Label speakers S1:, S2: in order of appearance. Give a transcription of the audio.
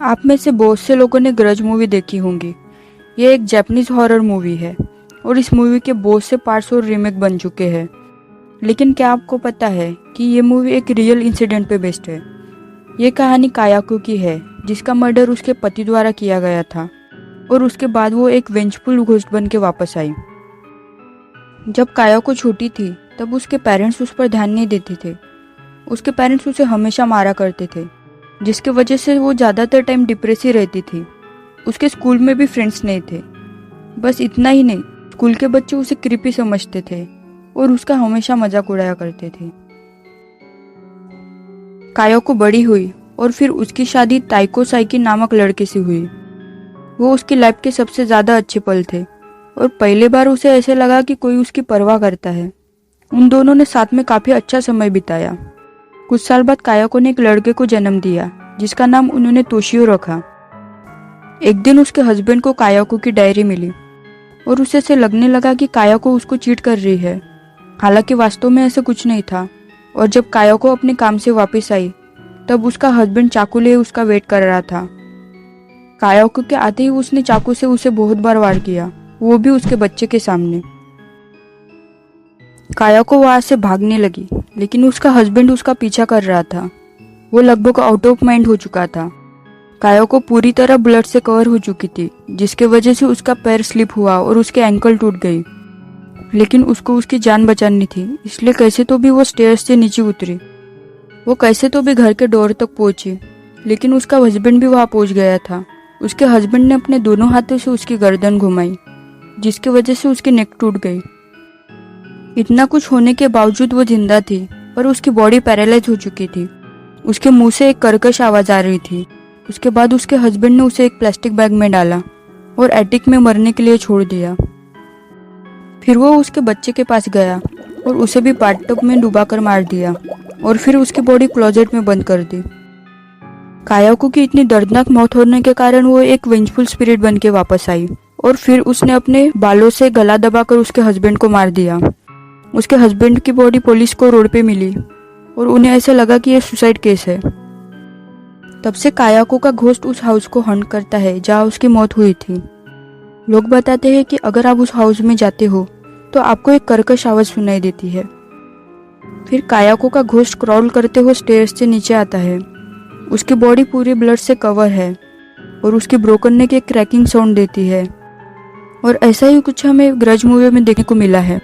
S1: आप में से बहुत से लोगों ने ग्रज मूवी देखी होंगी। ये एक जापानीज हॉरर मूवी है और इस मूवी के बहुत से पार्ट्स और रीमेक बन चुके हैं। लेकिन क्या आपको पता है कि ये मूवी एक रियल इंसिडेंट पे बेस्ड है। ये कहानी कायाको की है, जिसका मर्डर उसके पति द्वारा किया गया था और उसके बाद वो एक वेंजफुल घोस्ट बन के वापस आई। जब कायाको छोटी थी तब उसके पेरेंट्स उस पर ध्यान नहीं देते थे। उसके पेरेंट्स उसे हमेशा मारा करते थे, जिसके वजह से वो ज़्यादातर टाइम डिप्रेस ही रहती थी। उसके स्कूल में भी फ्रेंड्स नहीं थे। बस इतना ही नहीं, स्कूल के बच्चे उसे क्रीपी समझते थे और उसका हमेशा मजाक उड़ाया करते थे। कायाको बड़ी हुई और फिर उसकी शादी ताइको साइकी नामक लड़के से हुई। वो उसकी लाइफ के सबसे ज़्यादा अच्छे पल थे और पहली बार उसे ऐसे लगा कि कोई उसकी परवाह करता है। उन दोनों ने साथ में काफ़ी अच्छा समय बिताया। कुछ साल बाद कायाको ने एक लड़के को जन्म दिया, जिसका नाम उन्होंने तोशियो रखा। एक दिन उसके हस्बैंड को कायाको की डायरी मिली और उसे ऐसे लगने लगा कि कायाको उसको चीट कर रही है। हालांकि वास्तव में ऐसा कुछ नहीं था। और जब कायाको अपने काम से वापस आई तब उसका हस्बैंड चाकू लिए उसका वेट कर रहा था। कायाको के आते ही उसने चाकू से उसे बहुत बार वार किया, वो भी उसके बच्चे के सामने। कायाको वहां से भागने लगी, लेकिन उसका हस्बैंड उसका पीछा कर रहा था। वो लगभग आउट ऑफ माइंड हो चुका था। कायाको पूरी तरह ब्लड से कवर हो चुकी थी, जिसके वजह से उसका पैर स्लिप हुआ और उसके एंकल टूट गई। लेकिन उसको उसकी जान बचानी थी, इसलिए कैसे तो भी वो स्टेयर्स से नीचे उतरी। वो कैसे तो भी घर के डोर तक पहुंची, लेकिन उसका हस्बैंड भी वहां पहुंच गया था। उसके हस्बैंड ने अपने दोनों हाथों से उसकी गर्दन घुमाई, जिसकी वजह से उसकी नेक टूट गई। इतना कुछ होने के बावजूद वो जिंदा थी, पर उसकी बॉडी पैरालाइज हो चुकी थी। उसके मुंह से एक कर्कश आवाज आ रही थी। उसके बाद उसके हस्बैंड ने उसे एक प्लास्टिक बैग में डाला और एटिक में मरने के लिए छोड़ दिया। फिर वो उसके बच्चे के पास गया और उसे भी बाथटब में डुबाकर मार दिया और फिर उसकी बॉडी क्लोजेट में बंद कर दी। कायाको की इतनी दर्दनाक मौत होने के कारण वो एक वेंजफुल स्पिरिट बन के वापस आई और फिर उसने अपने बालों से गला दबाकर उसके हस्बैंड को मार दिया। उसके हस्बैंड की बॉडी पुलिस को रोड पे मिली और उन्हें ऐसा लगा कि यह सुसाइड केस है। तब से कायाको का घोस्ट उस हाउस को हंट करता है जहाँ उसकी मौत हुई थी। लोग बताते हैं कि अगर आप उस हाउस में जाते हो तो आपको एक कर्कश आवाज सुनाई देती है। फिर कायाको का घोस्ट क्रॉल करते हुए स्टेयर्स से नीचे आता है। उसकी बॉडी पूरी ब्लड से कवर है और उसकी ब्रोकन नेक एक क्रैकिंग साउंड देती है। और ऐसा ही कुछ हमें ग्रज मूवी में देखने को मिला है।